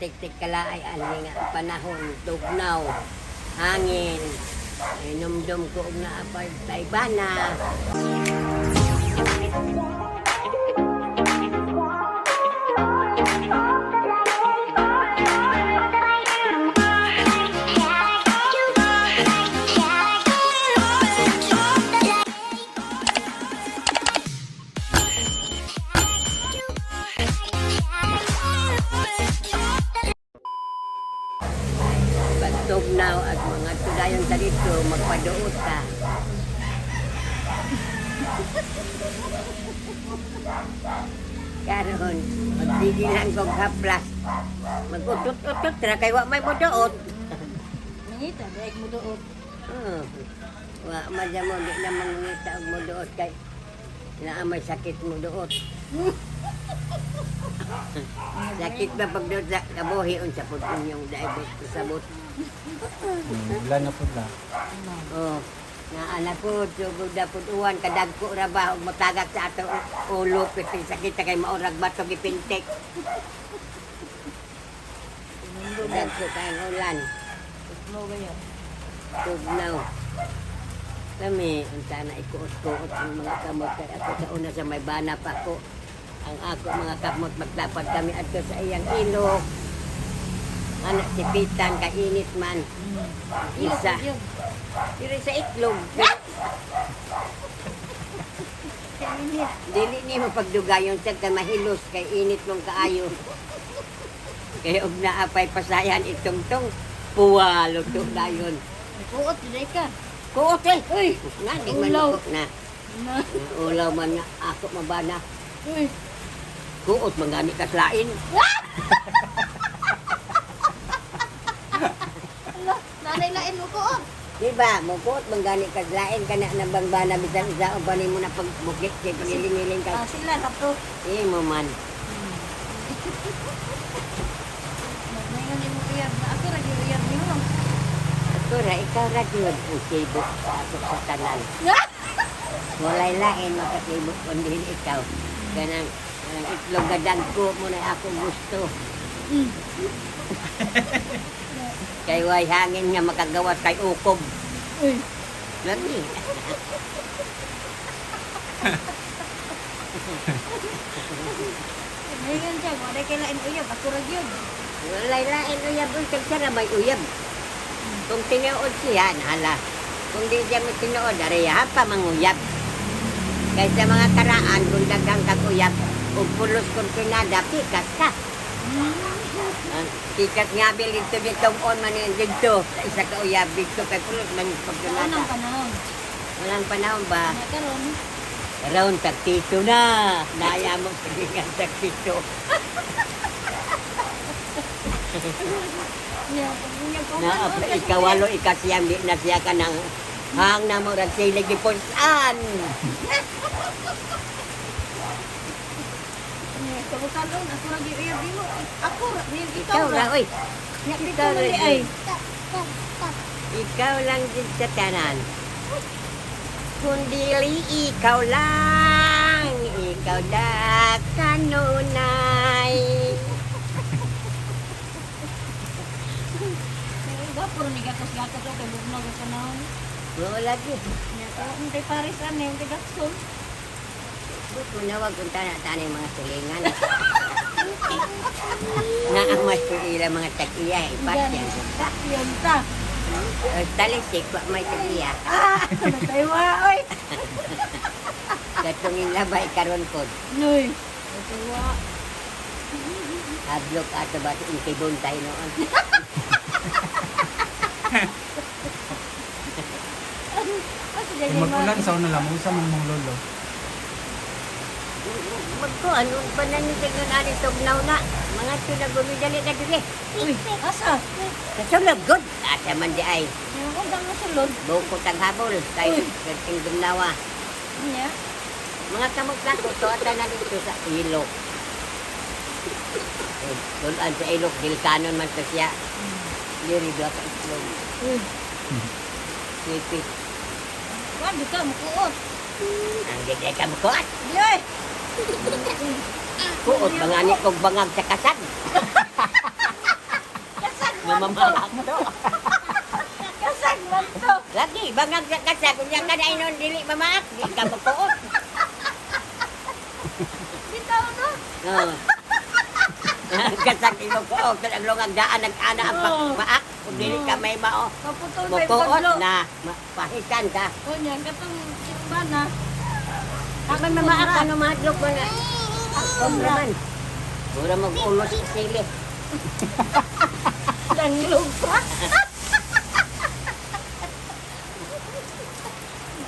tik-tik kala ay ali nga panahon, tugnaw, hangin. Ay numdum ko og naa pa taybana. Tugnaw at mga tudayon sa dito, magpaduot ka. Karon, magsigilan kong haplas. Mag-utot-utot na kay wa may muduot. Mangita, daig mo doon. Wa madya mo, di na mangita og muduot kay naamay sakit muduot. Sakit na pagduot sa kabuhi unsa pud inyong diabetes sabot. Wala na po na. Oh, anak ko, sugod na po uwan, kadagko ra ba, ug matagak sa ato ulo, piting sakit kay maurag bato gipintik. Kadagko kayong ulan, Mo ganyan. tugnaw. Kami, unta na ikuot-kuot ang mga kamot, kay ako sa una sa may bana pa ko. Ang ako mga kamot, magtapad kami adto sa iyang ilok. Anak si Pitan, kainit man. Isa. Pero sa itlog. Dili ni mo pagdugayon sa kay mahilos kay init mong kaayo. Kay og naapay pasayan itong tong puwalo to dayon. Kuot, daig ka. Kuot eh. Uy, nga di man Ulaw. ako na. Ulaw man nga ako mabana. Uy. Kuot man gani kaslain. Nanay lain mo kuot. Di ba? Mukot man gani kaslain kana na bang bana bisan isa o bani mo na pagbukit kay pagiling-iling ka. Sila kapto. Mo man. Ngayon mo kaya ako ra gyud mo. Ako ra ikaw ra gyud ang sibuk sa ako sa tanan. Walay lain makasibuk kundi ikaw. Kanang itlog gadang ko mo na ako gusto. Kay way hangin nga makagawas kay ukob. Uy. Lagi. Ngayon siya, wala kay lain uyab, ako ra gyud. Walay lain uyab unsag siya may uyab. Kung tinuod siya, hala. Kung di siya may tinuod, ariya pa manguyab. Kaya sa mga karaan, kung dagang kaguyab, ug pulos kung pinada, pikas ka. Pikas nga bil dito ditong on man yun dito. Sa isa ka uyab dito kay pulos man Anong pagkunada. panahon? Walang panahon ba? Nakaroon. Around tagtito na. Naya mo pilingan tagtito. Na ikawalo ikasiyam di na siya ka ng hang na mo rag sila gipunsan. Kabukalon, ako ra gyud uyab mo. Ako ra gyud Ikaw ra oy. Nya dito Ikaw na ra di ay. Ikaw lang din sa tanan. Kundili ikaw lang. Ikaw da kanunay. Gapuro ni gatos-gatos o kay bugnaw sa panahon. Wala lagi. Nya ko untay paris ane untay gakson. Kunawag kung tanay mga silingan. Na ang mas pila mga tagiya. Ipat yan. Yan ta. Talisik, wak may tagiya. Nataywa oy. Katungin labay karon ko. Noy. Nataywa. Hablok ato ba yung tibon tayo noon. Kung mag-ulan sa una lang, usa mong mong lolo. Magkuhan, pa na nyo tignan ani tugnaw na. Mga tunag gumidali na dili. Uy, asa? Kasulog, good. Asa man di ay. Yung kung dang nasulod. Bukot ang habol. Tayo, kerting gumnawa. Nya. Mga kamot lang ko, tuwata na dito sa ilok. Tulaan sa ilok, dilkanon man sa siya. Diri doon ka itlog. Uy. Sipit. Wag ka mukuot. Ang gigay ka bukuat. Yoy. Kuot, mga ni kong bangag sa kasad. Mamamaak mo to. Kasag man to. Lagi, bangag sa kasa, kung yan ka na inon, dili mamaak, di ka magpuot. Bitaw no. Oo. Kasag imo ko, kung ang lungag daan, nag-ana ang pagmaak, kung dili ka may mao. Kaputol may Mukuot baglo. na, pahitan ka. Kunya katong simbana. Ako mamaak, ano mahadlok mo na. Ako naman. Pura mag-ulos sa sili. Langlog pa.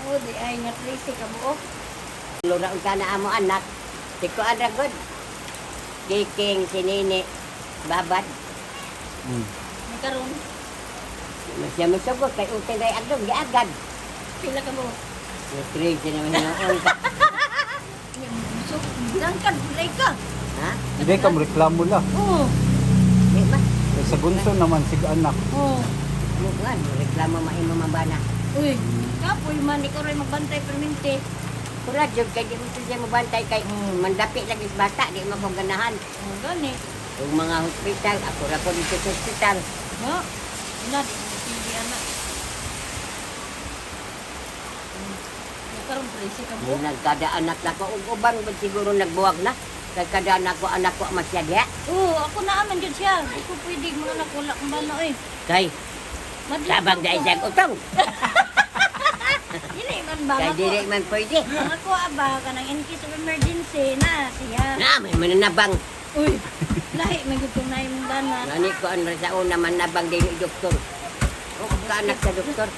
Oh, di ay nga Tracy ka mo. Luraon ka na amo anak. Siko anagod. Kiking, sinini, babad. Nagkaroon. Masya masugot, kay utay kay agdong, giagad. Pila ka mo. Crazy naman hinoon ka. So, dangkad bulay ka. Ha? Hindi ka mo reklamo la. Oo. Di ba? Eh, sa bunso naman sig anak. Oo. Mukuan, reklamo maimo mabana. Uy, kapoy man ikaw rin magbantay permente. Pura jud kay di mo siya mabantay kay mandapi lagi sa bata, di mo kong ganahan. Oh, gani. Yung mga hospital, ako ra ko dito sa hospital. No. Ina di mo pili anak. Nagkaroon Tracy ka mo. Yung nagkada anak na ko, ug uban ba siguro nagbuwag na. Kay kada anak ko masya diha. Oo, ako na aman dyan siya. Hindi ko pwede mga anak wala kang bana eh. Kay, Madlip sabang ako. dahil sa utong. Dili man ba Kay ako? dili man pwede. Ang ako aba ka ng in case of emergency na siya. Na, may mananabang. Uy, lahi may gutong na yung bana. Nani ko ang sa una manabang dili doktor. O ka anak sa doktor.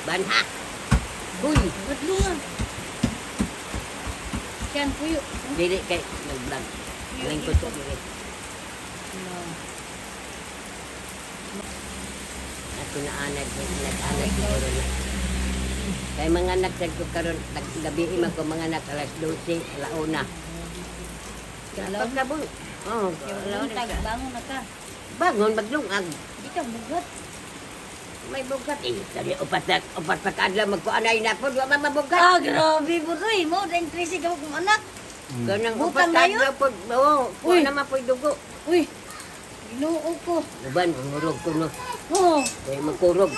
Banha. Uy, Batlo nga. Siyan, puyo. dili kay nagblog. Ngayon ko to dili. Ako na anad, nag-anad siguro na. Kay mga anak sa ko karon gabi man ko mga anak alas 12, alauna. Pagkabul. Oh, alauna. Tag, bangon na ka. Bangon maglungag. Di ka bugat. May bugat eh. Dali upat pa kaadlaw magkuanay na po, wa man mabugat. Ah, grabe po to eh. Mo, dahil Tracy ka kung anak. Ganang Butang upat na yun? kaadlaw po. Oo, Uy. kuha naman po yung dugo. Uy, ginoo ko. Uban, mangurog ko no. Oo, Kaya magkurog.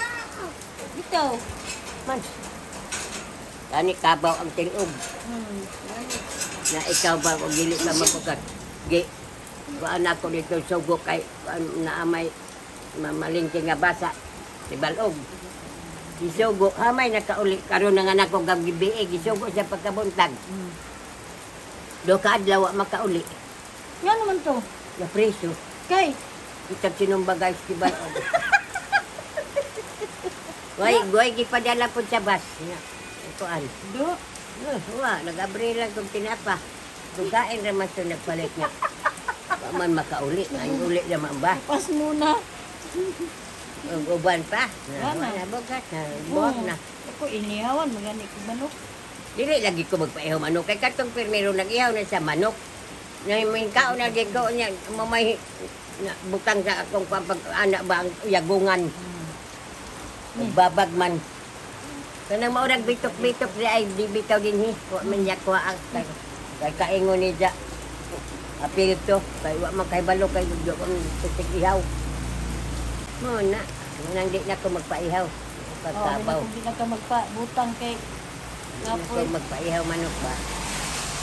ikaw. Man. Kani kabaw ang tilog. Na ikaw ba kung dili ka mabugat. Gi, kuan ako dito sugo kay naamay mamalingki nga basa. Si Balog. Gisugo, hamay nakauli. Karoon na nga nako gabi gisugo sa pagkabuntag. Do ka adlaw wa makauli. Yan naman to. Na preso. Kay, Kita sinumbagay si Balog. Guay gipadala po sa bus. Ituan. do. Wa, nag-abri lang kong tinapa. Dugain naman ito nagpalit niya. Wa man makauli. Ay uli naman ba? Pas muna. Ang uban pa. Wala. Na bugat na. Buwag na. Ako inihawan, magani ko manok. Dili lagi ko magpaihaw manok. Kay katong pirmero nag-ihaw na sa manok. Na may kaon na di ko niya. Mamay butang sa akong pampag-anak ba ang yagungan. Babag man. Kanang maurag bitok-bitok di ay di bitaw din hi. Wa man niya kuha ang kay kaingon ni ja. Apil to. Kay wa man kay balo kay do ko tutik ihaw. Mo na. Nang di na ko magpaihaw. Pagkabaw. Hindi na ka magpa-butang kay Hindi na ko kapoy. magpaihaw manok ba.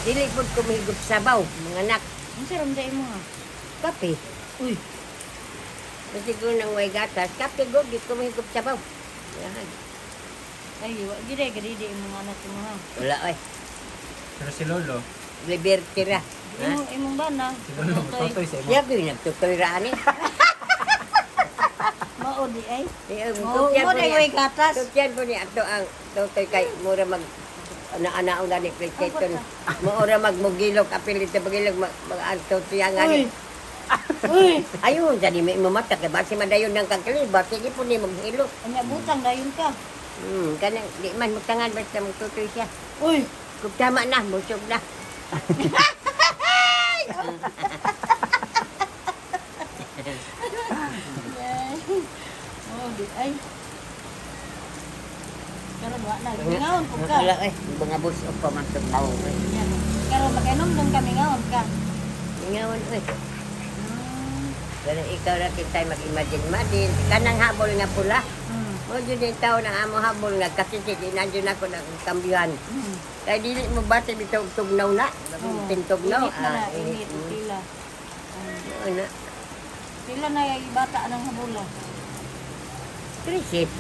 Dili po kumigop sabaw, mga anak. Ang saram dahil mo nga. Kape. Uy, Kasi kung nang way gatas, kape go, di kumigop sabaw. Yan. ay, gire, gire, yung mga anak mo ha. Wala ay. Pero si Lolo, Liberty ra. Ha? Imong ba na? si Lolo totoy sa imo. Siya ko yung nagtutoy ra ani. Mao di ay. Mo Mo na way gatas. Tutyan po ni ato ang tutoy kay mura mag ana-anaon na ni PlayStation. Mura magmugilok apilito pagilog mag-anto siya nga Uy. ni. Uy. Ayun, dali may mamata kay basi madayon ng kagkaliba. Sige po ni maghilok. Anya butang dayon ka. Kanang di man magtangan basta magtutoy siya. Uy. Kung tama na, busog na. Oh, di ay. Karon wa na ngawon ko ka. Wala eh, mga busog pa man itong tao. Yan. Karon magainom dong kami ngawon ka. Ingawan eh. Pero ikaw na kita mag-imagine-imagine. Kanang habol nga pula. O yun yung tao na amo habol nga kasi hindi na dyan ako nagkambihan. Kaya dili mo ba tayo bitog tugnaw na? Tintugnaw. Init na na, init. Pila. Ano? Pila na yung bata ng habula. Krisip.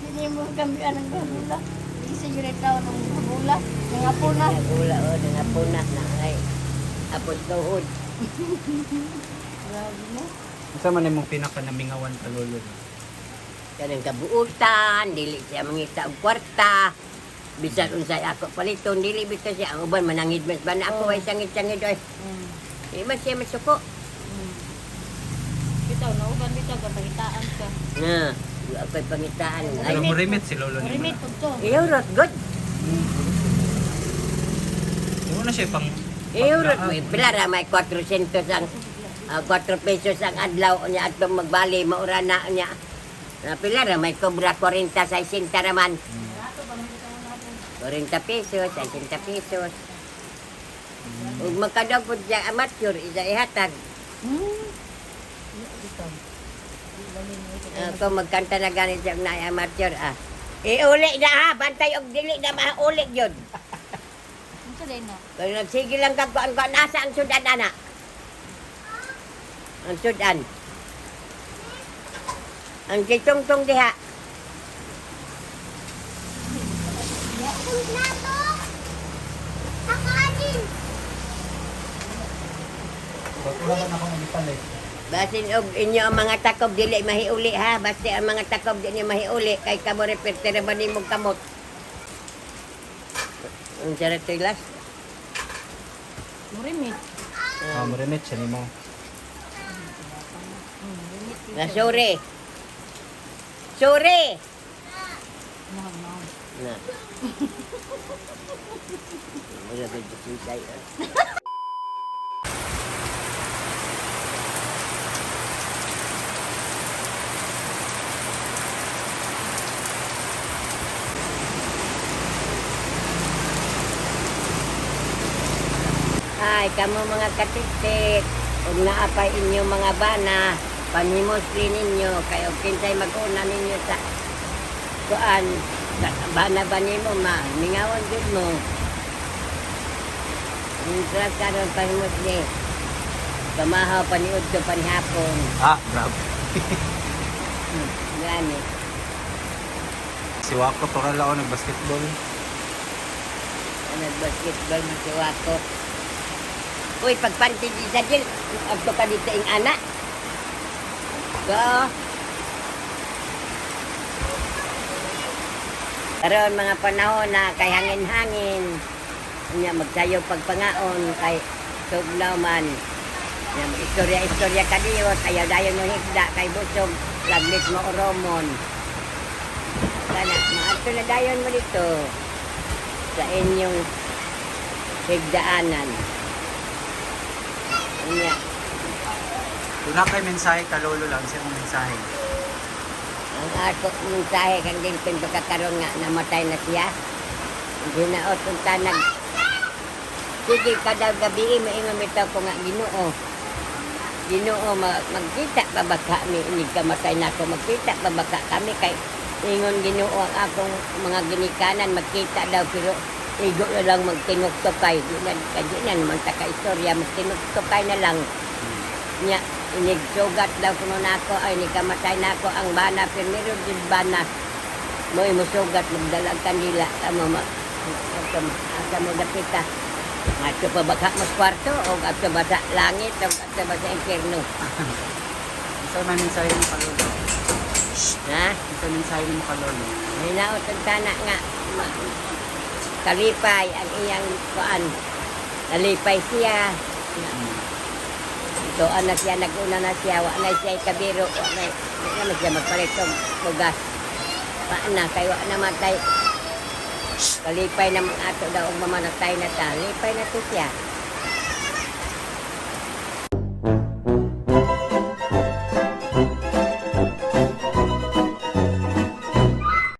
Hindi mo kambihan ng habula. Isa yun yung tao ng habula. Mga puna. Nagula o, nangapuna na ay. Apos tuhod. Grabe mo. Unsa man imong pinakanamingawan kalolo? Kanang kabuutan, dili siya mangita og kwarta. Bisan unsay ako paliton, dili bitaw siya. Ang uban manangid mas ba na ako ay sangit-sangit oy. Di man siya masuko. Bitaw na uban bitaw kapagitaan ka. Na, ako'y pangitaan. Ay, Pero mo remit si lolo ni Remit mo. po to. iurot, good. Di na siya pang Iurot mo, pilara may 400 ang 4 pesos ang adlaw niya at magbali, maura na niya. Pilara may cobra 40 sa 60 naman. 40 pesos, 60 pesos. Ug makadagpod siya amateur, isa ihatag. Kung magkanta na ganit siya na amateur, iuli na ha, bantay og dili na mauli yun. Ano sa din na? Kung nagsige lang kag kuan nasa ang sudan ana. Ang sudan. Ang kitong-tong diha. wala na akong ipalit. Basin og inyo ang mga takob dili mahiuli ha. Basta ang mga takob dili mahiuli kay kamo repertere ba nimong kamot. Ang sarap tilas. Remit. Ah, mo remit siya nimo. Na sorry. Sorry. No, no. Na. Wala ba dito tayo? Ay, kamo mga katitit, kung naapay inyo mga bana, panimosli ninyo, kayo kinsay mag-una ninyo sa kuan, sa bana ba nimo ma, mingawan gud mo. Mintra karon panimosli, kamahaw paniud ko panihapon. Ah, bravo. Gani. Si Wako to kala nag-basketball. Nag-basketball na si Wako. Uy, pagpantin di sa dil, agto ka dito ing anak. So, karon mga panahon na kay hangin-hangin, niya magsayo pagpangaon kay tugnaw man. Niya istorya-istorya kadiyot, ayaw dayon yung higda kay busog, laglit mo oromon. Kana, maato na dayon mo dito sa inyong higdaanan. Niya. Wala kay mensahe kalolo lang sa imong mensahe. Ang ako mensahe kang din pagkakaroon nga namatay na siya. Hindi na otunta nag... Sige, kada gabi maingon ito ko nga Ginoo. Ginoo, magkita pa ba kami? Hindi ka matay na ako. Magkita pa ba kami? Kay ingon Ginoo ang akong mga ginikanan. Magkita daw pero igo na lang magtinugtupay. Di na naman taka-istorya. Magtinugtupay na lang. Nya, inigsugat daw kuno nako ay ni kamatay nako ang bana pero meron din bana mo musugat magdalag kanila amo asa mo dapita ato pa baka mas kwarto o ato ba sa langit o ato ba sa impierno Isa man mensahe mo kalolo. ha Isa mensahe mo kalolo. hinaot ang tana nga kalipay ang iyang kuan kalipay siya so anak siya naguna na siya wa na siya kabiro wa na siya magpalit og bugas wa na kay wa na matay kalipay na mga ato daw og mamanatay na ta lipay na to siya